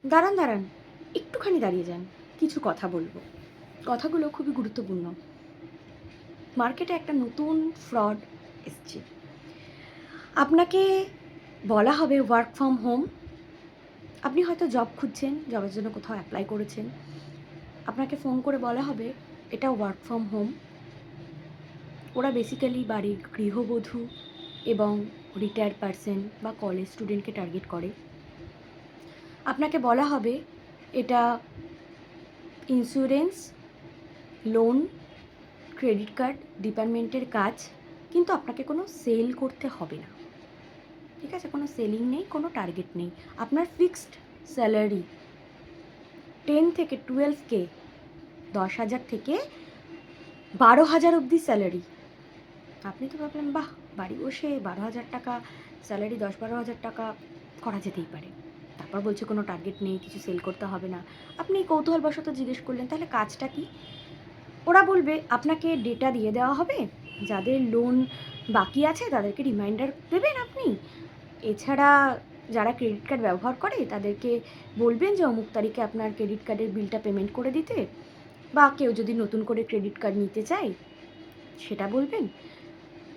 দাঁড়ান দাঁড়ান, একটুখানি দাঁড়িয়ে যান, কিছু কথা বলবো। কথাগুলো খুবই গুরুত্বপূর্ণ। মার্কেটে একটা নতুন ফ্রড এসছে। আপনাকে বলা হবে ওয়ার্ক ফ্রম হোম। আপনি হয়তো জব খুঁজছেন, জবের জন্য কোথাও অ্যাপ্লাই করেছেন। আপনাকে ফোন করে বলা হবে এটা ওয়ার্ক ফ্রম হোম। ওরা বেসিক্যালি বাড়ির গৃহবধূ এবং রিটায়ার্ড পারসন বা কলেজ স্টুডেন্টকে টার্গেট করে। আপনাকে বলা হবে এটা ইন্স্যুরেন্স, লোন, ক্রেডিট কার্ড ডিপার্টমেন্টের কাজ, কিন্তু আপনাকে কোনো সেল করতে হবে না। ঠিক আছে, কোনো সেলিং নেই, কোনো টার্গেট নেই। আপনার ফিক্সড স্যালারি 10 থেকে 12K, 10,000 থেকে 12,000 অবধি স্যালারি। আপনি তো ভাবলেন বাহ, বাড়ি বসে 12,000 টাকা স্যালারি, 10-12,000 টাকা করা যেতেই পারে। তারপর বলছে কোনো টার্গেট নেই, কিছু সেল করতে হবে না। আপনি কৌতূহলবশত জিজ্ঞেস করলেন তাহলে কাজটা কি। ওরা বলবে আপনাকে ডেটা দিয়ে দেওয়া হবে, যাদের লোন বাকি আছে তাদেরকে রিমাইন্ডার দেবেন আপনি। এছাড়া যারা ক্রেডিট কার্ড ব্যবহার করে তাদেরকে বলবেন যে অমুক তারিখে আপনার ক্রেডিট কার্ডের বিলটা পেমেন্ট করে দিতে, বা কেউ যদি নতুন করে ক্রেডিট কার্ড নিতে চায় সেটা বলবেন।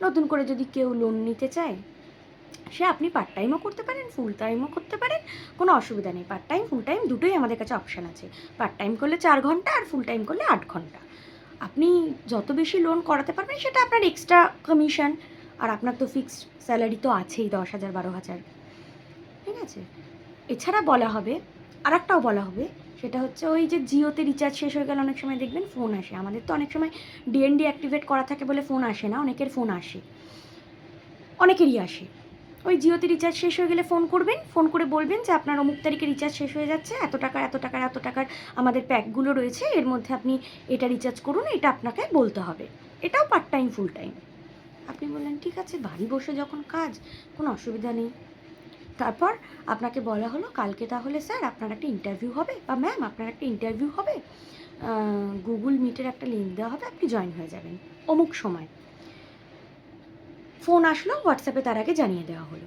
নতুন করে যদি কেউ লোন নিতে চায়, সে আপনি পার্ট টাইমও করতে পারেন, ফুল টাইমও করতে পারেন, কোনো অসুবিধা নেই। পার্ট টাইম ফুল টাইম দুটোই আমাদের কাছে অপশান আছে। পার্ট টাইম করলে 4 ঘন্টা আর ফুল টাইম করলে 8 ঘন্টা। আপনি যত বেশি লোন করাতে পারবেন সেটা আপনার এক্সট্রা কমিশন। আর আপনার তো ফিক্সড স্যালারি তো আছেই 10,000 12,000। ঠিক আছে, এছাড়া বলা হবে, আরেকটাও বলা হবে, সেটা হচ্ছে ওই যে জিওতে রিচার্জ শেষ হয়ে গেলে অনেক সময় দেখবেন ফোন আসে। আমাদের তো অনেক সময় ডিএনডি অ্যাক্টিভেট করা থাকে বলে ফোন আসে না, অনেকের ফোন আসে, অনেকেরই আসে। ওই জিওতে রিচার্জ শেষ হয়ে গেলে ফোন করবেন, ফোন করে বলবেন যে আপনার অমুক তারিখে রিচার্জ শেষ হয়ে যাচ্ছে, এত টাকার এত টাকার এত টাকার আমাদের প্যাকগুলো রয়েছে, এর মধ্যে আপনি এটা রিচার্জ করুন, এটা আপনাকে বলতে হবে। এটাও পার্ট টাইম ফুল টাইম। আপনি বললেন ঠিক আছে, বাড়ি বসে যখন কাজ, কোনো অসুবিধা নেই। তারপর আপনাকে বলা হলো কালকে তাহলে স্যার আপনার একটা ইন্টারভিউ হবে, বা ম্যাম আপনার একটা ইন্টারভিউ হবে, গুগল মিটের একটা লিঙ্ক দেওয়া হবে, আপনি জয়েন হয়ে যাবেন অমুক সময়। ফোন আসলো, হোয়াটসঅ্যাপে তার আগে জানিয়ে দেওয়া হলো।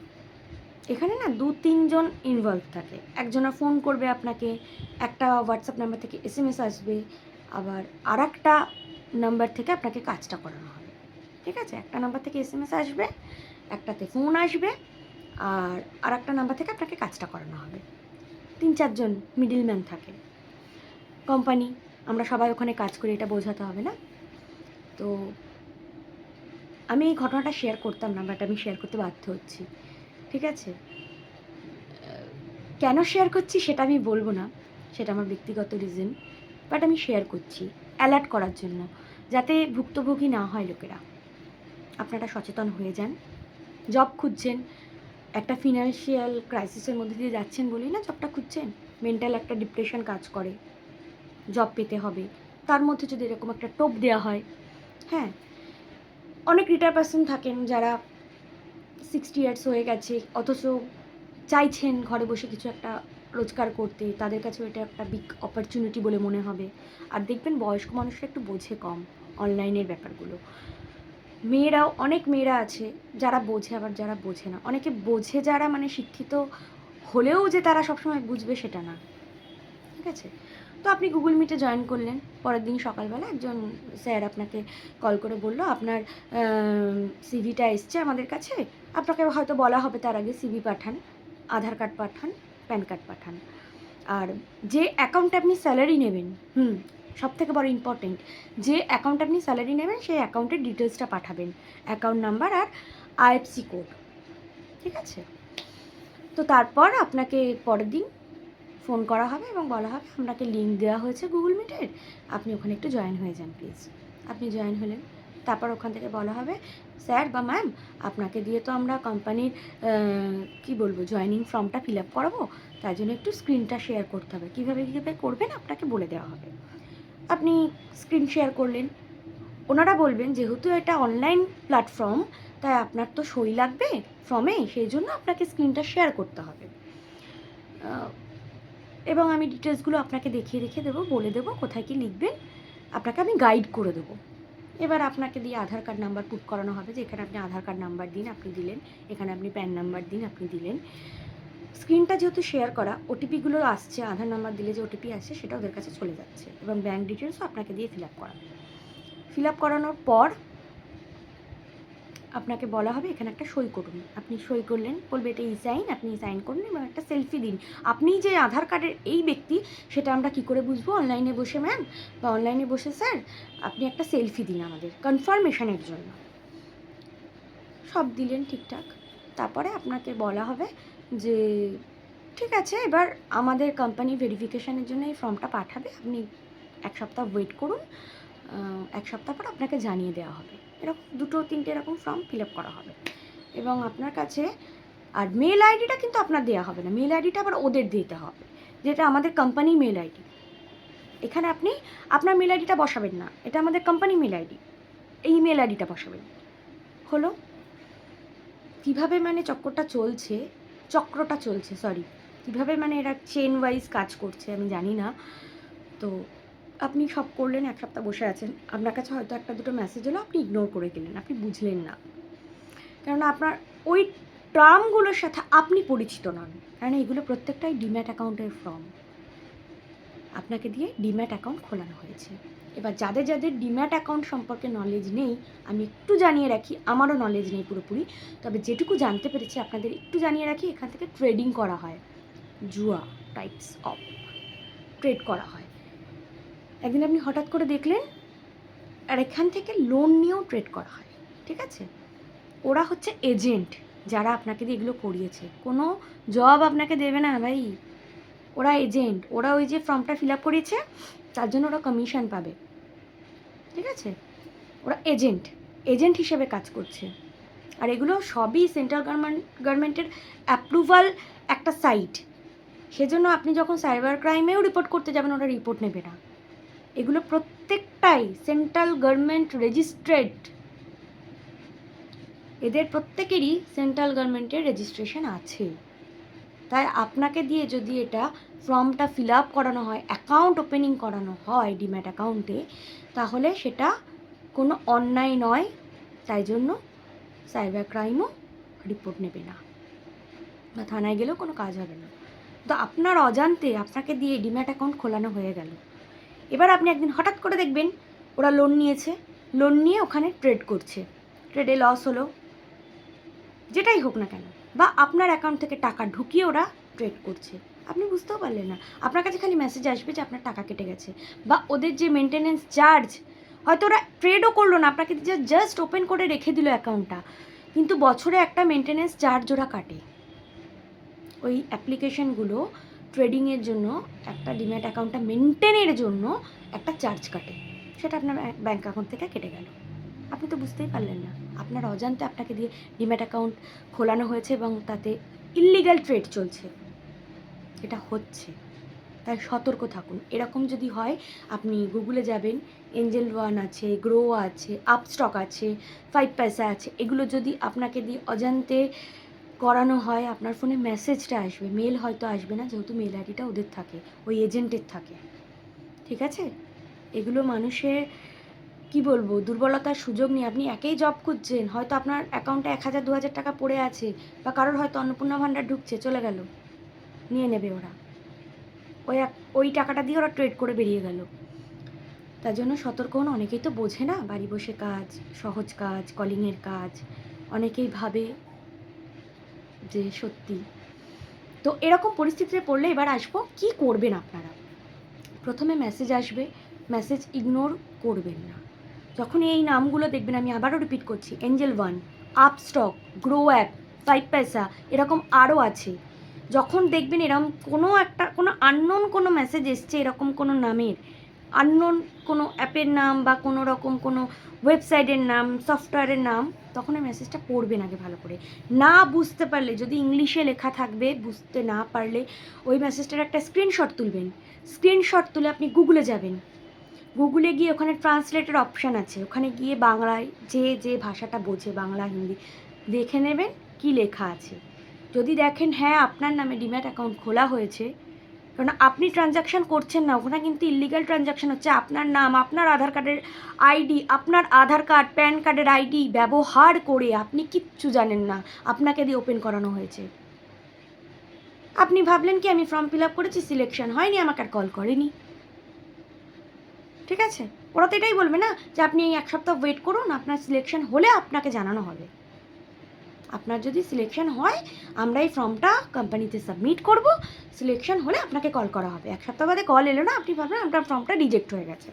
এখানে না 2-3 জন ইনভলভ থাকে। একজনা ফোন করবে আপনাকে, একটা হোয়াটসঅ্যাপ নাম্বার থেকে এসএমএস আসবে, আবার আর একটা নাম্বার থেকে আপনাকে কাজটা করানো হবে। ঠিক আছে, একটা নাম্বার থেকে এসএমএস আসবে, একটাতে ফোন আসবে, আর একটা নাম্বার থেকে আপনাকে কাজটা করানো হবে। 3-4 জন মিডলম্যান থাকে। কোম্পানি, আমরা সবাই ওখানে কাজ করি, এটা বোঝাতে হবে না। তো আমি এই ঘটনাটা শেয়ার করতাম না, বাট আমি শেয়ার করতে বাধ্য হচ্ছি। ঠিক আছে, কেন শেয়ার করছি সেটা আমি বলবো না, সেটা আমার ব্যক্তিগত রিজন, বাট আমি শেয়ার করছি অ্যালার্ট করার জন্য, যাতে ভুক্তভোগী না হয় লোকেরা। আপনারা সচেতন হয়ে যান। জব খুঁজছেন, একটা ফিনান্সিয়াল ক্রাইসিসের মধ্যে দিয়ে যাচ্ছেন বলেই না জবটা খুঁজছেন। মেন্টাল একটা ডিপ্রেশন কাজ করে, জব পেতে হবে, তার মধ্যে যদি এরকম একটা টোপ দেওয়া হয়। হ্যাঁ, অনেক রিটায়ার পার্সন থাকেন যারা 60 ইয়ার্স হয়ে গেছে, অথচ চাইছেন ঘরে বসে কিছু একটা রোজগার করতে, তাদের কাছেও এটা একটা বিগ অপরচুনিটি বলে মনে হবে। আর দেখবেন বয়স্ক মানুষরা একটু বোঝে কম অনলাইনের ব্যাপারগুলো। মেয়েরাও, অনেক মেয়েরা আছে যারা বোঝে, আবার যারা বোঝে না। অনেকে বোঝে যারা, মানে শিক্ষিত হলেও যে তারা সবসময় বুঝবে সেটা না। ঠিক আছে, তো আপনি গুগল মিটে জয়েন করলেন। পরের দিন সকালবেলা একজন স্যার আপনাকে কল করে বলল আপনার সিভিটা এসছে আমাদের কাছে। আপনাকে হয়তো বলা হবে তার আগে সিভি পাঠান, আধার কার্ড পাঠান, প্যান কার্ড পাঠান। আর যে অ্যাকাউন্টে আপনি স্যালারি নেবেন, সবথেকে বড় ইম্পর্টেন্ট, যে অ্যাকাউন্টে আপনি স্যালারি নেবেন সেই অ্যাকাউন্টের ডিটেলসটা পাঠাবেন, অ্যাকাউন্ট নাম্বার আর আইএফসি কোড। ঠিক আছে, তো তারপর আপনাকে পরের দিন ফোন করা হবে এবং বলা হবে আপনাকে লিঙ্ক দেওয়া হয়েছে গুগল মিটের, আপনি ওখানে একটু জয়েন হয়ে যান প্লিজ। আপনি জয়েন হলেন, তারপর ওখান থেকে বলা হবে স্যার বা ম্যাম আপনাকে দিয়ে তো আমরা কোম্পানির কী বলবো জয়েনিং ফর্মটা ফিল আপ করাবো, তাই জন্য একটু স্ক্রিনটা শেয়ার করতে হবে। কীভাবে কীভাবে করবেন আপনাকে বলে দেওয়া হবে। আপনি স্ক্রিন শেয়ার করলেন, ওনারা বলবেন যেহেতু এটা অনলাইন প্ল্যাটফর্ম তাই আপনার তো সই লাগবে ফর্মে, সেই জন্য আপনাকে স্ক্রিনটা শেয়ার করতে হবে। এবং আমি ডিটেলসগুলো আপনাকে দেখিয়ে দেখিয়ে দেবো, বলে দেবো কোথায় কী লিখবেন, আপনাকে আমি গাইড করে দেবো। এবার আপনাকে দিয়ে আধার কার্ড নাম্বার পুট করানো হবে, যে এখানে আপনি আধার কার্ড নাম্বার দিন, আপনি দিলেন, এখানে আপনি প্যান নাম্বার দিন, আপনি দিলেন। স্ক্রিনটা যেহেতু শেয়ার করা, ওটিপিগুলো আসছে, আধার নাম্বার দিলে যে ওটিপি আসছে সেটা ওদের কাছে চলে যাচ্ছে, এবং ব্যাঙ্ক ডিটেলসও আপনাকে দিয়ে ফিল আপ করানোর পর আপনাকে বলা হবে এখানে একটা সই করুন। আপনি সই করলেন, বলবে এটা ই সাইন, আপনি সাইন করুন এবং একটা সেলফি দিন। আপনি যে আধার কার্ডের এই ব্যক্তি সেটা আমরা কী করে বুঝবো অনলাইনে বসে ম্যাম বা অনলাইনে বসে স্যার? আপনি একটা সেলফি দিন আমাদের কনফার্মেশনের জন্য। সব দিলেন ঠিকঠাক, তারপরে আপনাকে বলা হবে যে ঠিক আছে, এবার আমাদের কোম্পানি ভেরিফিকেশানের জন্য এই ফর্মটা পাঠাবে, আপনি 1 সপ্তাহ ওয়েট করুন, 1 সপ্তাহ পর আপনাকে জানিয়ে দেওয়া হবে। এরকম 2-3টে এরকম ফর্ম ফিল আপ করা হবে এবং আপনার কাছে আর মেল আইডিটা কিন্তু আপনার দেওয়া হবে না, মেল আইডিটা আবার ওদের দিতে হবে, যেটা আমাদের কোম্পানি মেল আইডি। এখানে আপনি আপনার মেল আইডিটা বসাবেন না, এটা আমাদের কোম্পানি মেল আইডি, এই মেল আইডিটা বসাবেন। হলো কীভাবে মানে চক্রটা চলছে, কীভাবে মানে এরা চেন ওয়াইজ কাজ করছে আমি জানি না। তো আপনি সব করলেন, 1 সপ্তাহ বসে আছেন, আপনার কাছে হয়তো 1-2টো মেসেজ হলো, আপনি ইগনোর করে গেলেন, আপনি বুঝলেন না, কেননা আপনার ওই টার্মগুলোর সাথে আপনি পরিচিত নন, কারণ এগুলো প্রত্যেকটাই ডিম্যাট অ্যাকাউন্টের ফর্ম। আপনাকে দিয়ে ডিম্যাট অ্যাকাউন্ট খোলানো হয়েছে। এবার যাদের যাদের ডিম্যাট অ্যাকাউন্ট সম্পর্কে নলেজ নেই, আমি একটু জানিয়ে রাখি, আমারও নলেজ নেই পুরোপুরি, তবে যেটুকু জানতে পেরেছি আপনাদের একটু জানিয়ে রাখি, এখান থেকে ট্রেডিং করা হয়, জুয়া টাইপস অফ ট্রেড করা হয়। একদিন আপনি হঠাৎ করে দেখলেন, আর এখান থেকে লোন নিয়েও ট্রেড করা হয়, ঠিক আছে? ওরা হচ্ছে এজেন্ট, যারা আপনাকে দিয়ে এগুলো করিয়েছে, কোনো জব আপনাকে দেবে না ভাই, ওরা এজেন্ট, ওরা ওই যে ফর্মটা ফিল আপ করিয়েছে তার জন্য ওরা কমিশন পাবে, ঠিক আছে? ওরা এজেন্ট হিসেবে কাজ করছে। আর এগুলো সবই সেন্ট্রাল গভর্নমেন্টের অ্যাপ্রুভাল একটা সাইট, সেজন্য আপনি যখন সাইবার ক্রাইমেও রিপোর্ট করতে যাবেন ওরা রিপোর্ট নেবে না। এগুলো প্রত্যেকটাই সেন্ট্রাল গভর্নমেন্ট রেজিস্ট্রেড, এদের প্রত্যেকেরই সেন্ট্রাল গভর্নমেন্টের রেজিস্ট্রেশন আছে। তাই আপনাকে দিয়ে যদি এটা ফর্মটা ফিল আপ করানো হয়, অ্যাকাউন্ট ওপেনিং করানো হয় ডিম্যাট অ্যাকাউন্টে, তাহলে সেটা কোনো অন্যায় নয়, তাই জন্য সাইবার ক্রাইমও রিপোর্ট নেবে না বা থানায় গেলেও কোনো কাজ হবে না। তো আপনার অজান্তে আপনাকে দিয়ে ডিম্যাট অ্যাকাউন্ট খোলানো হয়ে গেল। এবার আপনি একদিন হঠাৎ করে দেখবেন ওরা লোন নিয়েছে, লোন নিয়ে ওখানে ট্রেড করছে, ট্রেডে লস হলো, যেটাই হোক না কেন, বা আপনার অ্যাকাউন্ট থেকে টাকা ঢুকিয়ে ওরা ট্রেড করছে, আপনি বুঝতেও পারলেন না, আপনার কাছে খালি মেসেজ আসবে যে আপনার টাকা কেটে গেছে, বা ওদের যে মেনটেনেন্স চার্জ, হয়তো ওরা ট্রেডও করলো না, আপনাকে জাস্ট ওপেন করে রেখে দিল অ্যাকাউন্টটা, কিন্তু বছরে একটা মেনটেনেন্স চার্জ ওরা কাটে। ওই অ্যাপ্লিকেশনগুলো ট্রেডিংয়ের জন্য, একটা ডিম্যাট অ্যাকাউন্টটা মেনটেনের জন্য একটা চার্জ কাটে, সেটা আপনার ব্যাঙ্ক অ্যাকাউন্ট থেকে কেটে গেল, আপনি তো বুঝতেই পারলেন না, আপনার অজান্তে আপনাকে দিয়ে ডিম্যাট অ্যাকাউন্ট খোলানো হয়েছে এবং তাতে ইল্লিগাল ট্রেড চলছে, এটা হচ্ছে। তাই সতর্ক থাকুন। এরকম যদি হয় আপনি গুগলে যাবেন, এঞ্জেল ওয়ান আছে, গ্রো আছে, আপস্টক আছে, 5 পয়সা আছে, এগুলো যদি আপনাকে দিয়ে অজান্তে করানো হয়, আপনার ফোনে মেসেজটা আসবে, মেল হয়তো আসবে না, যেহেতু মেল আইডিটা ওদের থাকে, ওই এজেন্টের থাকে, ঠিক আছে? এগুলো মানুষের কি বলবো, দুর্বলতার সুযোগ নিয়ে, আপনি একেই জব খুঁজছেন, হয়তো আপনার অ্যাকাউন্টে 1000-2000 টাকা পড়ে আছে, বা কারোর হয়তো অন্নপূর্ণা ভাণ্ডার ঢুকছে, চলে গেল, নিয়ে নেবে ওরা, ওই টাকাটা দিয়ে ওরা ট্রেড করে বেরিয়ে গেল। তার জন্য সতর্ক হন। অনেকেই তো বোঝে না, বাড়ি বসে কাজ, সহজ কাজ, কলিংয়ের কাজ, অনেকেই ভাবে যে সত্যি। তো এরকম পরিস্থিতিতে পড়লে এবার আসবো কি করবেন আপনারা। প্রথমে মেসেজ আসবে, মেসেজ ইগনোর করবেন না। যখন এই নামগুলো দেখবেন, আমি আবারও রিপিট করছি, Angel one, Upstox, grow app, 5 পয়সা, এরকম আরও আছে, যখন দেখবেন এরকম কোনো আননোন কোনো মেসেজ এসছে এরকম কোনো নামের, আননোন কোনো অ্যাপের নাম বা কোনো রকম কোনো ওয়েবসাইটের নাম, সফটওয়্যারের নাম, তখন ওই মেসেজটা পড়বেন আগে ভালো করে। না বুঝতে পারলে, যদি ইংলিশে লেখা থাকবে, বুঝতে না পারলে ওই মেসেজটার একটা স্ক্রিনশট তুলবেন, স্ক্রিনশট তুলে আপনি গুগলে যাবেন, গুগলে গিয়ে ওখানে ট্রান্সলেটের অপশান আছে, ওখানে গিয়ে বাংলায় যে ভাষাটা বোঝে, বাংলা হিন্দি, দেখে নেবেন কি লেখা আছে। যদি দেখেন হ্যাঁ আপনার নামে ডিম্যাট অ্যাকাউন্ট খোলা হয়েছে, কারণ আপনি ট্রানজাকশান করছেন না, ওখানে কিন্তু ইল্লিগাল ট্রানজাকশান হচ্ছে, আপনার নাম, আপনার আধার কার্ডের আইডি, আপনার আধার কার্ড প্যান কার্ডের আইডি ব্যবহার করে আপনি কিচ্ছু জানেন না, আপনাকে দিয়ে ওপেন করানো হয়েছে, আপনি ভাবলেন কি আমি ফর্ম ফিল আপ করেছি, সিলেকশন হয়নি, আমাকে আর কল করেনি। ঠিক আছে, ওরা তো এটাই বলবে না যে আপনি এই 1 সপ্তাহ ওয়েট করুন, আপনার সিলেকশন হলে আপনাকে জানানো হবে। আপনার যদি সিলেকশন হয় আমরা এই ফর্মটা কোম্পানিতে সাবমিট করব, সিলেকশন হলে আপনাকে কল করা হবে। 1 সপ্তাহ বাদে কল এলো না, আপনি ভাববেন আপনার ফর্মটা রিজেক্ট হয়ে গেছে।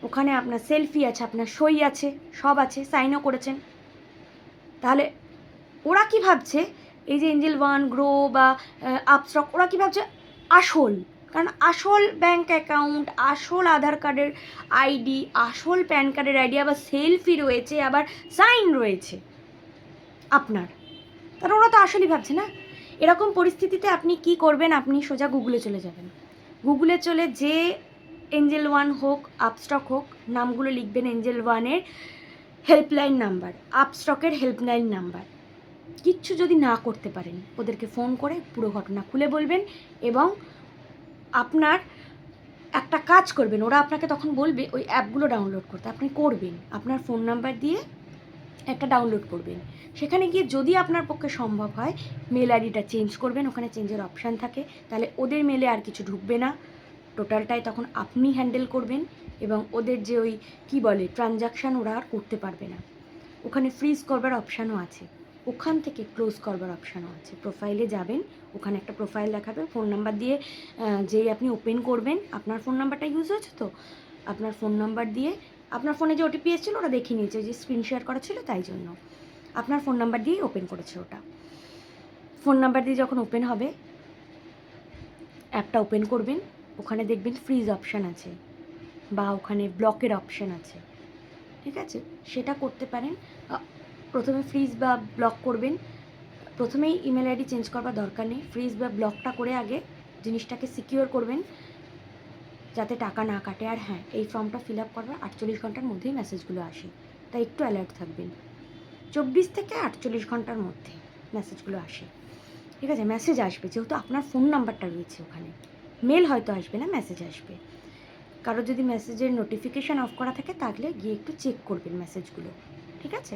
ওখানে আপনার সেলফি আছে, আপনার সই আছে, সব আছে, সাইনও করেছেন। তাহলে ওরা কি ভাবছে, এই যে এঞ্জেল ওয়ান, গ্রো বা আপস্টক, ওরা কি ভাবছে আসল, কারণ আসল ব্যাঙ্ক অ্যাকাউন্ট, আসল আধার কার্ডের আইডি, আসল প্যান কার্ডের আইডি, আবার সেলফি রয়েছে, আবার সাইন রয়েছে আপনার। কারণ ওরা তো আসলই ভাবছে না। এরকম পরিস্থিতিতে আপনি কি করবেন, আপনি সোজা গুগলে চলে যাবেন। গুগলে চলে যে এঞ্জেল ওয়ান হোক, আপস্টক হোক, নামগুলো লিখবেন। এঞ্জেল ওয়ানের হেল্পলাইন নাম্বার, আপস্টকের হেল্পলাইন নাম্বার। কিচ্ছু যদি না করতে পারেন ওদেরকে ফোন করে পুরো ঘটনা খুলে বলবেন, এবং আপনার একটা কাজ করবেন, ওরা আপনাকে তখন বলবে ওই অ্যাপগুলো ডাউনলোড করতে, আপনি করবেন। আপনার ফোন নাম্বার দিয়ে একটা ডাউনলোড করবেন। সেখানে গিয়ে যদি আপনার পক্ষে সম্ভব হয় মেল আইডিটা চেঞ্জ করবেন, ওখানে চেঞ্জের অপশান থাকে, তাহলে ওদের মেলে আর কিছু ঢুকবে না, টোটালটাই তখন আপনি হ্যান্ডেল করবেন, এবং ওদের যে ওই কী বলে ট্রানজাকশান ওরা আর করতে পারবে না। ওখানে ফ্রিজ করবার অপশানও আছে, ওখান থেকে ক্লোজ করবার অপশানও আছে। প্রোফাইলে যাবেন, ওখানে একটা প্রোফাইল দেখাবে, ফোন নাম্বার দিয়ে যেই আপনি ওপেন করবেন, আপনার ফোন নাম্বারটা ইউজ হয়েছে তো, আপনার ফোন নাম্বার দিয়ে, আপনার ফোনে যে ওটিপি এসেছিল ওরা দেখে নিয়েছে, যে স্ক্রিন শেয়ার করা ছিল তাই জন্য আপনার ফোন নাম্বার দিয়েই ওপেন করেছে ওটা। ফোন নাম্বার দিয়ে যখন ওপেন হবে, অ্যাপটা ওপেন করবেন, ওখানে দেখবেন ফ্রিজ অপশান আছে বা ওখানে ব্লকের অপশান আছে। ঠিক আছে, সেটা করতে পারেন। প্রথমে ফ্রিজ বা ব্লক করবেন। প্রথমেই ইমেল আইডি চেঞ্জ করবার দরকার নেই, ফ্রিজ বা ব্লকটা করে আগে জিনিসটাকে সিকিওর করবেন যাতে টাকা না কাটে। আর হ্যাঁ, এই ফর্মটা ফিল আপ করবার 48 ঘন্টার মধ্যেই মেসেজগুলো আসে, তাই একটু অ্যালার্ট থাকবেন। 24 থেকে 48 ঘন্টার মধ্যে মেসেজগুলো আসে। ঠিক আছে, মেসেজ আসবে, যেহেতু আপনার ফোন নাম্বারটা রয়েছে ওখানে। মেল হয়তো আসবে না, মেসেজ আসবে। কারো যদি মেসেজের নোটিফিকেশান অফ করা থাকে তাহলে গিয়ে একটু চেক করবেন মেসেজগুলো। ঠিক আছে,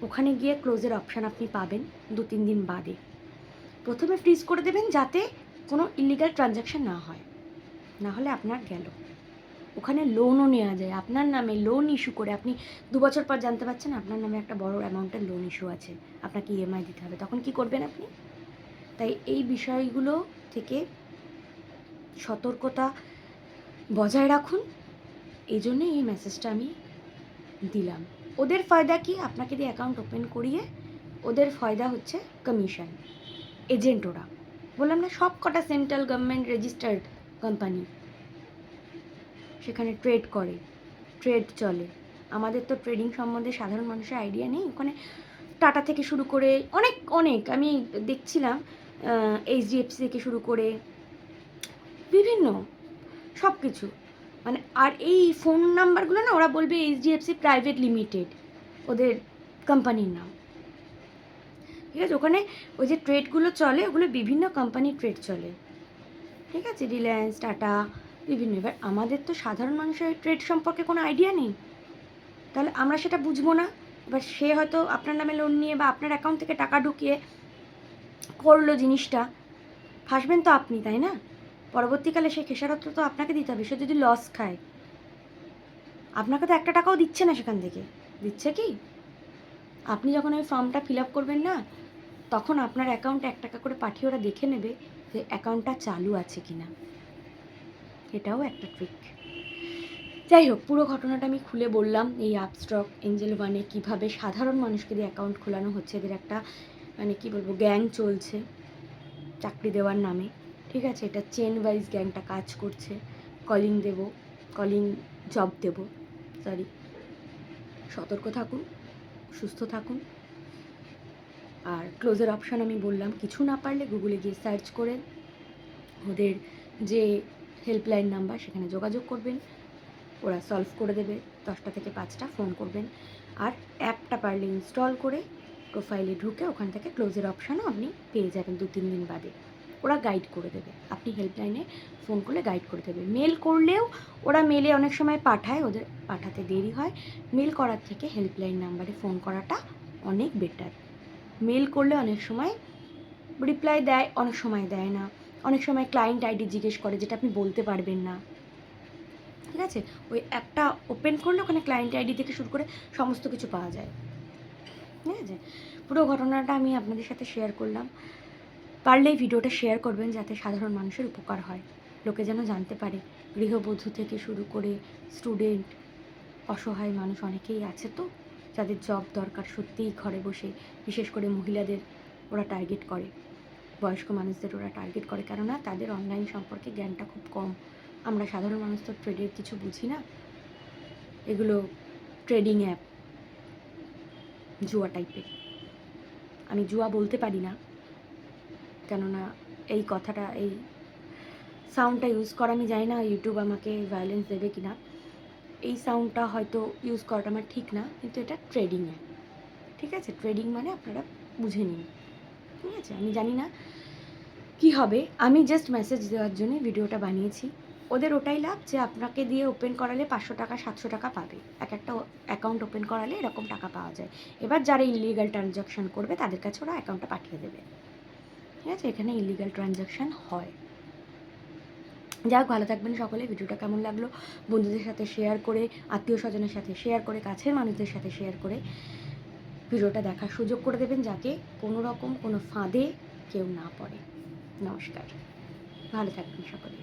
ওখানে গিয়ে ক্লোজের অপশান আপনি পাবেন 2-3 দিন বাদে। প্রথমে ফ্রিজ করে দেবেন যাতে কোনো ইলিগাল ট্রানজ্যাকশান না হয়, না হলে আপনার গেল। ওখানে লোনও নেওয়া যায়, আপনার নামে লোন ইস্যু করে আপনি 2 বছর পর জানতে পারছেন আপনার নামে একটা বড় অ্যামাউন্টের লোন ইস্যু আছে, আপনাকে ইএমআই দিতে হবে, তখন কি করবেন আপনি? তাই এই বিষয়গুলো থেকে সতর্কতা বজায় রাখুন, এই জন্যই এই মেসেজটা আমি দিলাম। ওদের ফায়দা কি, আপনাকে দিয়ে অ্যাকাউন্ট ওপেন করিয়ে ওদের ফায়দা হচ্ছে কমিশন। এজেন্ট ওরা, বললাম না সব কটা সেন্ট্রাল গভর্নমেন্ট রেজিস্টার্ড কোম্পানি, সেখানে ট্রেড করে, ট্রেড চলে। আমাদের তো ট্রেডিং সম্বন্ধে সাধারণ মানুষের আইডিয়া নেই। ওখানে টাটা থেকে শুরু করে অনেক অনেক আমি দেখছিলাম, এইচডিএফসি থেকে শুরু করে বিভিন্ন সব কিছু, মানে আর এই ফোন নাম্বারগুলো না ওরা বলবে এইচডিএফসি প্রাইভেট লিমিটেড, ওদের কোম্পানির নাম। ঠিক আছে, ওখানে ওই যে ট্রেডগুলো চলে ওগুলো বিভিন্ন কোম্পানির ট্রেড চলে। ঠিক আছে, রিলায়েন্স, টাটা, বিভিন্ন। এবার আমাদের তো সাধারণ মানুষের ট্রেড সম্পর্কে কোনো আইডিয়া নেই, তাহলে আমরা সেটা বুঝবো না। এবার সে হয়তো আপনার নামে লোন নিয়ে বা আপনার অ্যাকাউন্ট থেকে টাকা ঢুকিয়ে করলো জিনিসটা, ফাঁসবেন তো আপনি, তাই না? পরবর্তীকালে সেই খেসারত তো আপনাকে দিতে হবে। সে যদি লস খায়, আপনাকে তো 1 টাকাও দিচ্ছে না সেখান থেকে, দিচ্ছে কি? আপনি যখন ওই ফর্মটা ফিল আপ করবেন না, তখন আপনার অ্যাকাউন্টে 1 টাকা করে পাঠিয়ে ওরা দেখে নেবে যে অ্যাকাউন্টটা চালু আছে কি না। এটাও একটা ট্রিক। যাই হোক, পুরো ঘটনাটা আমি খুলে বললাম। এই আপস্টক, এঞ্জেল ওয়ানে কীভাবে সাধারণ মানুষকে দিয়ে অ্যাকাউন্ট খোলানো হচ্ছে, এদের একটা মানে কী বলবো গ্যাং চলছে চাকরি দেওয়ার নামে। ঠিক আছে, এটা চেন ওয়াইজ গ্যাংটা কাজ করছে। কলিং জব দেব, সরি। সতর্ক থাকুন, সুস্থ থাকুন। আর ক্লোজের অপশান আমি বললাম, কিছু না পারলে গুগলে গিয়ে সার্চ করে ওদের যে হেল্পলাইন নাম্বার সেখানে যোগাযোগ করবেন, ওরা সলভ করে দেবে। 10টা থেকে 5টা ফোন করবেন। আর অ্যাপটা পারলে ইনস্টল করে প্রোফাইলে ঢুকে ওখান থেকে ক্লোজের অপশানও আপনি পেয়ে যাবেন 2-3 দিন বাদে। ওরা গাইড করে দেবে, আপনি হেল্পলাইনে ফোন করলে গাইড করে দেবে। মেল করলেও ওরা মেলে অনেক সময় পাঠায়, ওদের পাঠাতে দেরি হয়। মেল করার থেকে হেল্পলাইন নাম্বারে ফোন করাটা অনেক বেটার। মেল করলে অনেক সময় রিপ্লাই দেয়, অনেক সময় দেয় না, অনেক সময় ক্লায়েন্ট আইডি জিজ্ঞেস করে যেটা আপনি বলতে পারবেন না, ঠিক আছে? ওই অ্যাপটা ওপেন করলে ওখানে ক্লায়েন্ট আইডি থেকে শুরু করে সমস্ত কিছু পাওয়া যায়, ঠিক আছে? পুরো ঘটনাটা আমি আপনাদের সাথে শেয়ার করলাম। পারলে এই ভিডিওটা শেয়ার করবেন যাতে সাধারণ মানুষের উপকার হয়, লোকে যেন জানতে পারে। গৃহবধূ থেকে শুরু করে স্টুডেন্ট, অসহায় মানুষ অনেকেই আছে তো, যাদের জব দরকার সত্যিই ঘরে বসে, বিশেষ করে মহিলাদের ওরা টার্গেট করে, বয়স্ক মানুষদের ওরা টার্গেট করে, কেননা তাদের অনলাইন সম্পর্কে জ্ঞানটা খুব কম। আমরা সাধারণ মানুষ তো ট্রেডের কিছু বুঝি না, এগুলো ট্রেডিং অ্যাপ, জুয়া টাইপের। আমি জুয়া বলতে পারি না, কেননা এই কথাটা, এই সাউন্ডটা ইউজ করা আমি জানি না ইউটিউব আমাকে ভায়োলেন্স দেবে কি না। এই সাউন্ডটা হয়তো ইউজ করাটা আমার ঠিক না, কিন্তু এটা ট্রেডিং অ্যাপ, ঠিক আছে? ট্রেডিং মানে আপনারা বুঝে নিন, ঠিক আছে? আমি জানি না কি হবে, আমি জাস্ট মেসেজ দেওয়ার জন্য ভিডিওটা বানিয়েছি। ওদের ওটাই লাভ যে আপনাকে দিয়ে ওপেন করালে 500 টাকা 700 টাকা পাবে, এক একটা অ্যাকাউন্ট ওপেন করালে এরকম টাকা পাওয়া যায়। এবার যারা ইলিগাল ট্রানজ্যাকশন করবে তাদের কাছে ওরা অ্যাকাউন্টটা পাঠিয়ে দেবে, ঠিক আছে? এখানে ইলিগাল ট্রানজ্যাকশান হয়। যাক, ভালো থাকবেন সকলে। ভিডিওটা কেমন লাগলো বন্ধুদের সাথে শেয়ার করে, আত্মীয় স্বজনের সাথে শেয়ার করে, কাছের মানুষদের সাথে শেয়ার করে ভিডিওটা দেখার সুযোগ করে দেবেন, যাতে কোনো রকম কোনো ফাঁদে কেউ না পড়ে। নমস্কার, ভালো থাকবেন সকলে।